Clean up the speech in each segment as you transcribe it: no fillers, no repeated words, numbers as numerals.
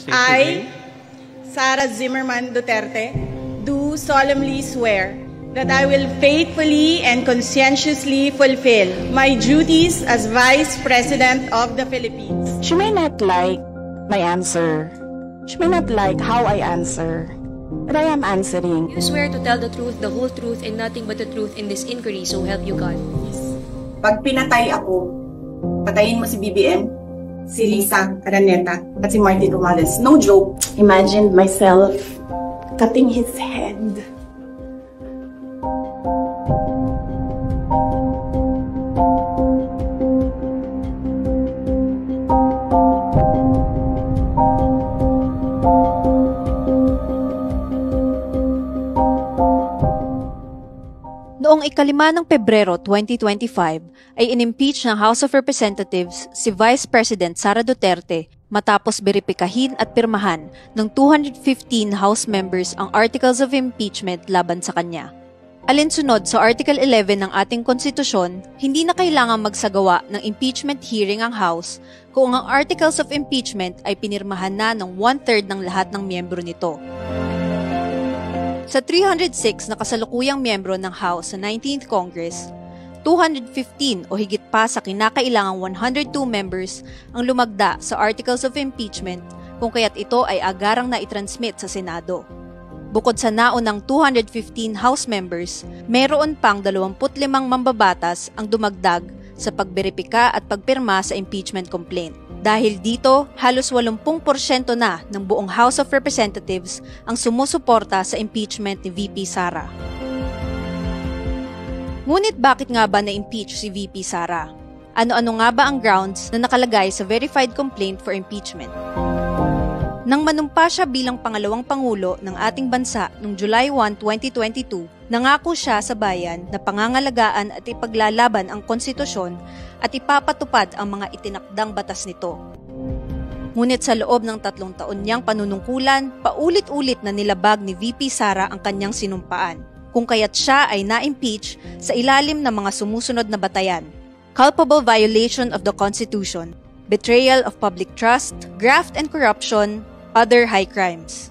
I, Sara Zimmerman Duterte, do solemnly swear that I will faithfully and conscientiously fulfill my duties as Vice President of the Philippines. She may not like my answer. She may not like how I answer. But I am answering. You swear to tell the truth, the whole truth, and nothing but the truth in this inquiry, so help you God. Pag pinatay ako, patayin mo si BBM, si Lisa Araneta, at si Martin Romales. No joke. Imagined myself cutting his head. Noong 5 ng Pebrero 2025 ay inimpeach ng House of Representatives si Vice President Sara Duterte matapos beripikahin at pirmahan ng 215 House members ang Articles of Impeachment laban sa kanya. Alinsunod sa Article 11 ng ating konstitusyon, hindi na kailangang magsagawa ng impeachment hearing ang House kung ang Articles of Impeachment ay pinirmahan na ng 1/3 ng lahat ng miyembro nito. Sa 306 na kasalukuyang miyembro ng House sa 19th Congress, 215 o higit pa sa kinakailangang 102 members ang lumagda sa Articles of Impeachment kung kaya't ito ay agarang na itransmit sa Senado. Bukod sa naunang 215 House members, mayroon pang 25 mambabatas ang dumagdag sa pagberipika at pagpirma sa impeachment complaint. Dahil dito, halos 80% na ng buong House of Representatives ang sumusuporta sa impeachment ni VP Sara. Ngunit bakit nga ba na-impeach si VP Sara? Ano-ano nga ba ang grounds na nakalagay sa verified complaint for impeachment? Nang manumpa siya bilang pangalawang pangulo ng ating bansa noong July 1, 2022, nangako siya sa bayan na pangangalagaan at ipaglalaban ang konstitusyon at ipapatupad ang mga itinakdang batas nito. Ngunit sa loob ng 3 taon niyang panunungkulan, paulit-ulit na nilabag ni VP Sara ang kanyang sinumpaan, kung kaya't siya ay na-impeach sa ilalim ng mga sumusunod na batayan: culpable violation of the Constitution, betrayal of public trust, graft and corruption, other high crimes.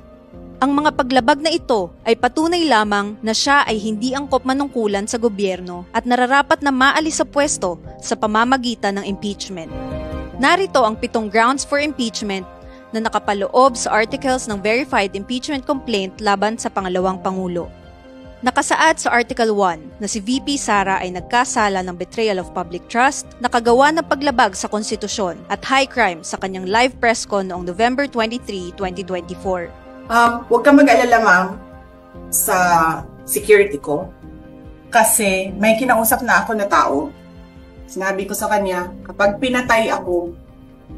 Ang mga paglabag na ito ay patunay lamang na siya ay hindi angkop manungkulan sa gobyerno at nararapat na maalis sa pwesto sa pamamagitan ng impeachment. Narito ang 7 grounds for impeachment na nakapaloob sa articles ng verified impeachment complaint laban sa pangalawang pangulo. Nakasaad sa Article 1 na si VP Sara ay nagkasala ng betrayal of public trust, nakagawa ng paglabag sa konstitusyon at high crime sa kanyang live press con noong November 23, 2024. Huwag kang mag-alala, ma'am, sa security ko. Kasi may kinausap na ako na tao. Sinabi ko sa kanya, kapag pinatay ako,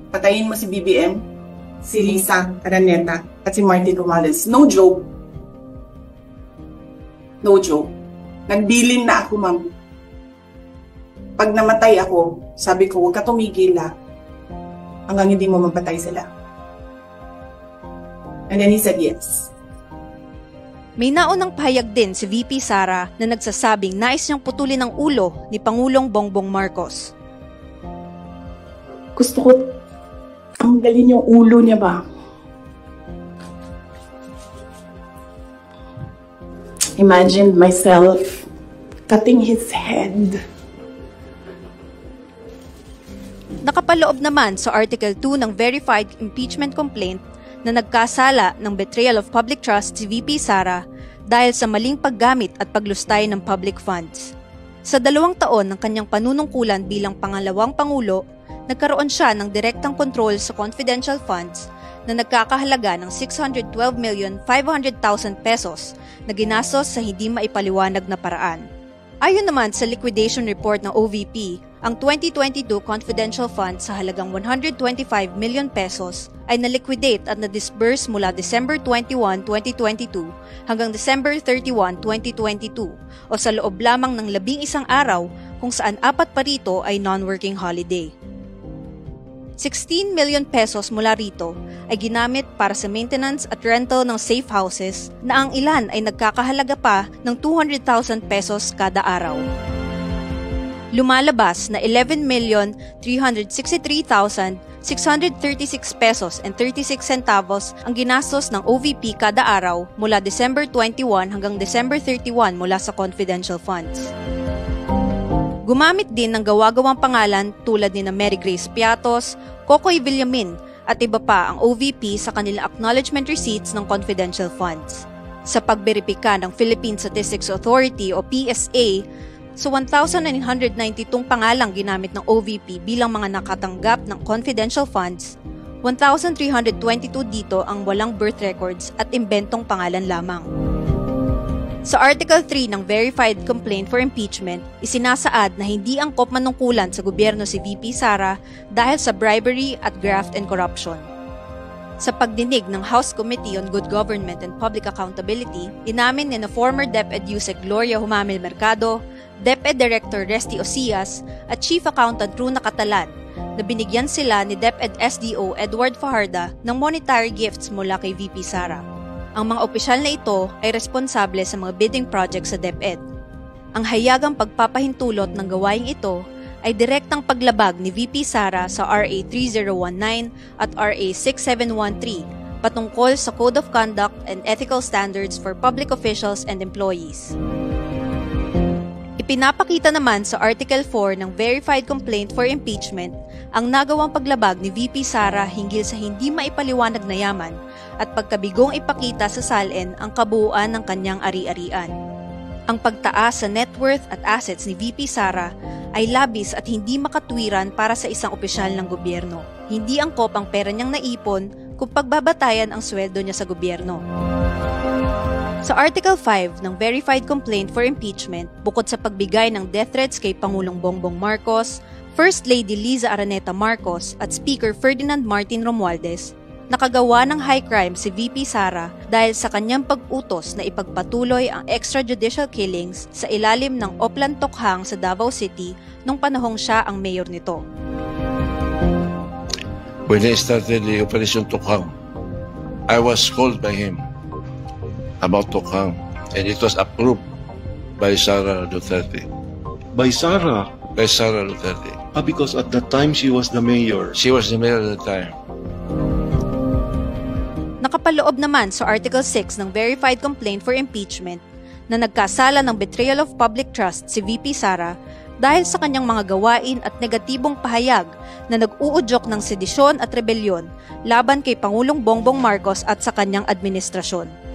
patayin mo si BBM, si Lisa Araneta, at si Martin Romales. No joke. No joke. Nagbilin na ako, ma'am. Pag namatay ako, sabi ko, huwag ka tumigil hanggang hindi mo mapatay sila. And then he said yes. May naunang pahayag din si VP Sara na nagsasabing nais niyang putulin ang ulo ni Pangulong Bongbong Marcos. Gusto ko tanggalin yung ulo niya ba? Imagined myself cutting his head. Nakapaloob naman sa Article 2 ng Verified Impeachment Complaint na nagkasala ng betrayal of public trust si VP Sara dahil sa maling paggamit at paglustay ng public funds. Sa 2 taon ng kanyang panunungkulan bilang pangalawang pangulo, nagkaroon siya ng direktang kontrol sa confidential funds na nagkakahalaga ng 612,500,000 pesos na ginastos sa hindi maipaliwanag na paraan. Ayon naman sa liquidation report ng OVP, ang 2022 confidential fund sa halagang 125 million pesos ay na-liquidate at na-disburse mula December 21, 2022 hanggang December 31, 2022 o sa loob lamang ng 11 araw kung saan 4 pa rito ay non-working holiday. 16 million pesos mula rito ay ginamit para sa maintenance at rental ng safe houses na ang ilan ay nagkakahalaga pa ng 200,000 pesos kada araw. Lumalabas na 11,363,700 636 pesos and 36 centavos ang ginastos ng OVP kada araw mula December 21 hanggang December 31 mula sa confidential funds. Gumamit din ng gawa-gawang pangalan tulad ni Mary Grace Piatos, Kokoy Villamin at iba pa ang OVP sa kanilang acknowledgement receipts ng confidential funds. Sa pagberipika ng Philippine Statistics Authority o PSA, so 1,992 pangalang ginamit ng OVP bilang mga nakatanggap ng confidential funds, 1,322 dito ang walang birth records at imbentong pangalan lamang. Sa Article 3 ng Verified Complaint for Impeachment, isinasaad na hindi angkop manungkulan sa gobyerno si VP Sara dahil sa bribery at graft and corruption. Sa pagdinig ng House Committee on Good Government and Public Accountability, inamin ni na former DepEd Yusek Gloria Humamil Mercado, DepEd Director Resty Osias at Chief Accountant Runa Catalan na binigyan sila ni DepEd SDO Edward Fajarda ng monetary gifts mula kay VP Sara. Ang mga opisyal na ito ay responsable sa mga bidding projects sa DepEd. Ang hayagang pagpapahintulot ng gawaing ito ay direktang paglabag ni VP Sara sa RA 3019 at RA 6713 patungkol sa Code of Conduct and Ethical Standards for Public Officials and Employees. Ipinapakita naman sa Article 4 ng Verified Complaint for Impeachment ang nagawang paglabag ni VP Sara hinggil sa hindi maipaliwanag na yaman at pagkabigong ipakita sa SALN ang kabuuan ng kanyang ari-arian. Ang pagtaas sa net worth at assets ni VP Sara ay labis at hindi makatwiran para sa isang opisyal ng gobyerno. Hindi angkop ang pera niyang naipon kung pagbabatayan ang sweldo niya sa gobyerno. Sa Article 5 ng Verified Complaint for Impeachment, bukod sa pagbigay ng death threats kay Pangulong Bongbong Marcos, First Lady Liza Araneta Marcos at Speaker Ferdinand Martin Romualdez, nakagawa ng high crime si VP Sara dahil sa kanyang pag-utos na ipagpatuloy ang extrajudicial killings sa ilalim ng Oplan Tokhang sa Davao City nung panahong siya ang mayor nito. When I started the Operation Tokhang, I was called by him about Tokhang, and it was approved by Sara Duterte. By Sara? By Sara Duterte. Because at that time she was the mayor. She was the mayor at the time. Nakapaloob naman sa Article 6 ng Verified Complaint for Impeachment na nagkasala ng betrayal of public trust si VP Sara dahil sa kanyang mga gawain at negatibong pahayag na nag-uudyok ng sedisyon at rebelyon laban kay Pangulong Bongbong Marcos at sa kanyang administrasyon.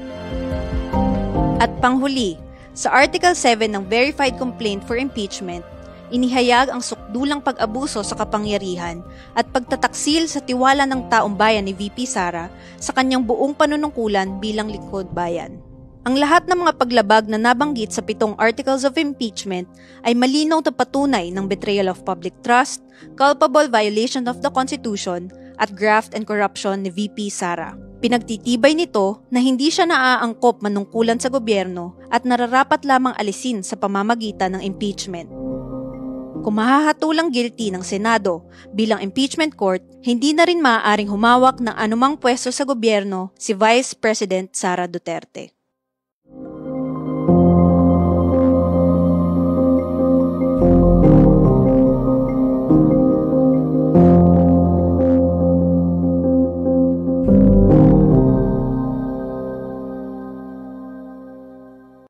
At panghuli, sa Article 7 ng Verified Complaint for Impeachment, inihayag ang sukdulang pag-abuso sa kapangyarihan at pagtataksil sa tiwala ng taong bayan ni VP Sara sa kanyang buong panunungkulan bilang lingkod bayan. Ang lahat ng mga paglabag na nabanggit sa 7 Articles of Impeachment ay malinaw na patunay ng betrayal of public trust, culpable violation of the Constitution, at graft and corruption ni VP Sara. Pinagtitibay nito na hindi siya naaangkop manungkulan sa gobyerno at nararapat lamang alisin sa pamamagitan ng impeachment. Kung mahahatulang guilty ng Senado bilang impeachment court, hindi na rin maaaring humawak ng anumang pwesto sa gobyerno si Vice President Sara Duterte.